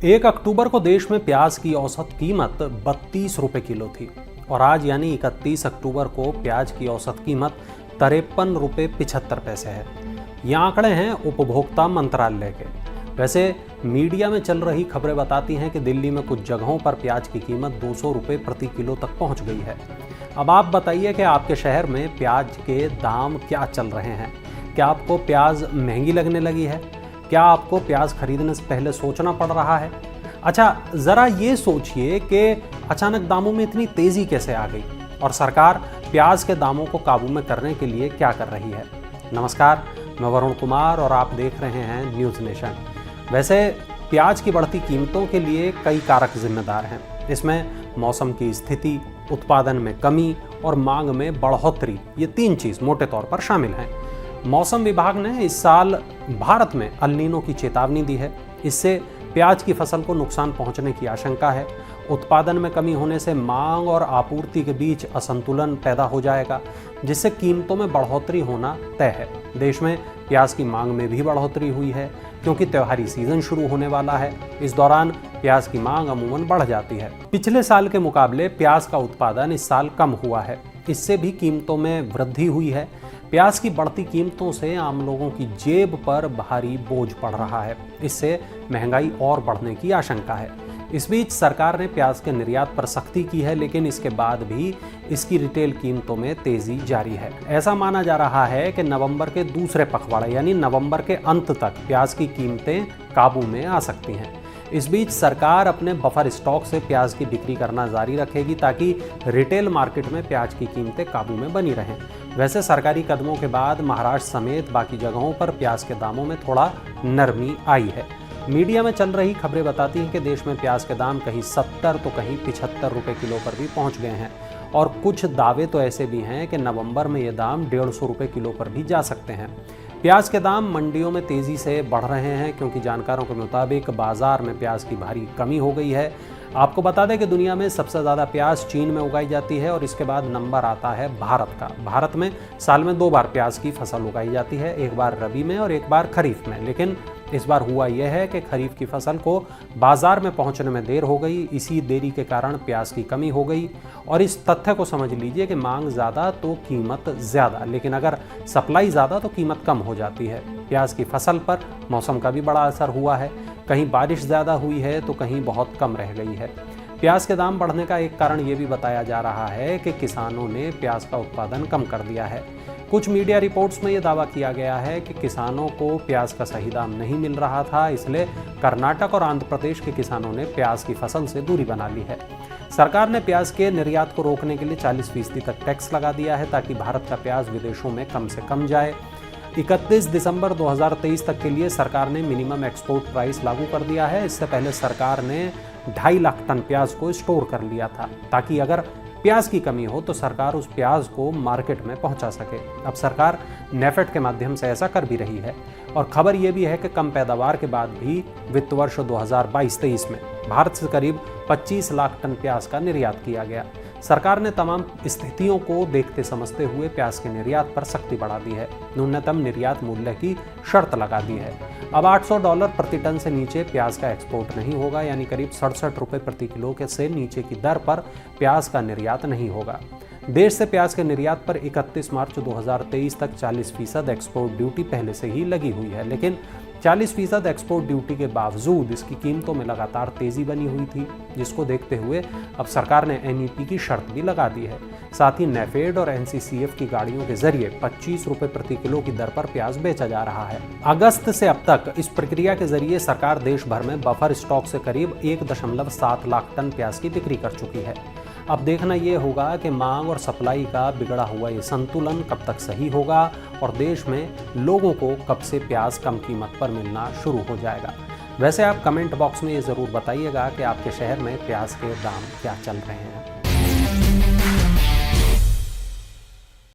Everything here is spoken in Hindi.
1 अक्टूबर को देश में प्याज की औसत कीमत 32 रुपए किलो थी और आज यानी 31 अक्टूबर को प्याज की औसत कीमत 53 रुपए 75 पैसे है। ये आंकड़े हैं उपभोक्ता मंत्रालय के। वैसे मीडिया में चल रही खबरें बताती हैं कि दिल्ली में कुछ जगहों पर प्याज की कीमत 200 रुपए प्रति किलो तक पहुंच गई है। अब आप बताइए कि आपके शहर में प्याज के दाम क्या चल रहे हैं? क्या आपको प्याज महंगी लगने लगी है? क्या आपको प्याज खरीदने से पहले सोचना पड़ रहा है? अच्छा, ज़रा ये सोचिए कि अचानक दामों में इतनी तेज़ी कैसे आ गई और सरकार प्याज के दामों को काबू में करने के लिए क्या कर रही है। नमस्कार, मैं वरुण कुमार और आप देख रहे हैं न्यूज़ नेशन। वैसे प्याज की बढ़ती कीमतों के लिए कई कारक जिम्मेदार हैं। इसमें मौसम की स्थिति, उत्पादन में कमी और मांग में बढ़ोतरी, ये 3 चीज़ मोटे तौर पर शामिल हैं। मौसम विभाग ने इस साल भारत में अल नीनो की चेतावनी दी है। इससे प्याज की फसल को नुकसान पहुंचने की आशंका है। उत्पादन में कमी होने से मांग और आपूर्ति के बीच असंतुलन पैदा हो जाएगा, जिससे कीमतों में बढ़ोतरी होना तय है। देश में प्याज की मांग में भी बढ़ोतरी हुई है क्योंकि त्योहारी सीजन शुरू होने वाला है। इस दौरान प्याज की मांग अमूमन बढ़ जाती है। पिछले साल के मुकाबले प्याज का उत्पादन इस साल कम हुआ है। इससे भी कीमतों में वृद्धि हुई है। प्याज की बढ़ती कीमतों से आम लोगों की जेब पर भारी बोझ पड़ रहा है। इससे महंगाई और बढ़ने की आशंका है। इस बीच सरकार ने प्याज के निर्यात पर सख्ती की है, लेकिन इसके बाद भी इसकी रिटेल कीमतों में तेजी जारी है। ऐसा माना जा रहा है कि नवंबर के दूसरे पखवाड़े यानी नवंबर के अंत तक प्याज की कीमतें काबू में आ सकती हैं। इस बीच सरकार अपने बफर स्टॉक से प्याज की बिक्री करना जारी रखेगी ताकि रिटेल मार्केट में प्याज की कीमतें काबू में बनी रहें। वैसे सरकारी कदमों के बाद महाराष्ट्र समेत बाकी जगहों पर प्याज के दामों में थोड़ा नरमी आई है। मीडिया में चल रही खबरें बताती हैं कि देश में प्याज के दाम कहीं 70 तो कहीं 75 रुपए किलो पर भी पहुंच गए हैं और कुछ दावे तो ऐसे भी हैं कि नवंबर में ये दाम 150 रुपए किलो पर भी जा सकते हैं। प्याज के दाम मंडियों में तेज़ी से बढ़ रहे हैं क्योंकि जानकारों के मुताबिक बाजार में प्याज की भारी कमी हो गई है। आपको बता दें कि दुनिया में सबसे ज़्यादा प्याज चीन में उगाई जाती है और इसके बाद नंबर आता है भारत का। भारत में साल में 2 बार प्याज की फसल उगाई जाती है, एक बार रबी में और एक बार खरीफ में। लेकिन इस बार हुआ यह है कि खरीफ की फसल को बाजार में पहुंचने में देर हो गई। इसी देरी के कारण प्याज की कमी हो गई और इस तथ्य को समझ लीजिए कि मांग ज़्यादा तो कीमत ज़्यादा, लेकिन अगर सप्लाई ज़्यादा तो कीमत कम हो जाती है। प्याज की फसल पर मौसम का भी बड़ा असर हुआ है। कहीं बारिश ज़्यादा हुई है तो कहीं बहुत कम रह गई है। प्याज के दाम बढ़ने का एक कारण ये भी बताया जा रहा है कि किसानों ने प्याज का उत्पादन कम कर दिया है। कुछ मीडिया रिपोर्ट्स में ये दावा किया गया है कि किसानों को प्याज का सही दाम नहीं मिल रहा था, इसलिए कर्नाटक और आंध्र प्रदेश के किसानों ने प्याज की फसल से दूरी बना ली है। सरकार ने प्याज के निर्यात को रोकने के लिए 40% तक टैक्स लगा दिया है ताकि भारत का प्याज विदेशों में कम से कम जाए। 31 दिसंबर 2023 तक के लिए सरकार ने मिनिमम एक्सपोर्ट प्राइस लागू कर दिया है। इससे पहले सरकार ने 2.5 लाख टन प्याज को स्टोर कर लिया था ताकि अगर प्याज की कमी हो तो सरकार उस प्याज को मार्केट में पहुंचा सके। अब सरकार नेफेड के माध्यम से ऐसा कर भी रही है और खबर यह भी है कि कम पैदावार के बाद भी वित्त वर्ष 2022-23 में भारत से करीब 25 लाख टन प्याज का निर्यात किया गया। सरकार ने तमाम स्थितियों को देखते समझते हुए प्याज के निर्यात पर सख्ती बढ़ा दी है। न्यूनतम निर्यात मूल्य की शर्त लगा दी है। अब $800 प्रति टन से नीचे प्याज का एक्सपोर्ट नहीं होगा, यानी करीब 67 रुपये प्रति किलो के से नीचे की दर पर प्याज का निर्यात नहीं होगा। देश से प्याज के निर्यात पर 31 मार्च 2023 तक 40% एक्सपोर्ट ड्यूटी पहले से ही लगी हुई है, लेकिन 40% एक्सपोर्ट ड्यूटी के बावजूद इसकी कीमतों में लगातार तेजी बनी हुई थी, जिसको देखते हुए अब सरकार ने NEP की शर्त भी लगा दी है। साथ ही नेफेड और NCCF की गाड़ियों के जरिए 25 रुपये प्रति किलो की दर पर प्याज बेचा जा रहा है। अगस्त से अब तक इस प्रक्रिया के जरिए सरकार देश भर में बफर स्टॉक से करीब 1.7 लाख टन प्याज की बिक्री कर चुकी है। अब देखना ये होगा कि मांग और सप्लाई का बिगड़ा हुआ ये संतुलन कब तक सही होगा और देश में लोगों को कब से प्याज कम कीमत पर मिलना शुरू हो जाएगा। वैसे आप कमेंट बॉक्स में ये ज़रूर बताइएगा कि आपके शहर में प्याज के दाम क्या चल रहे हैं।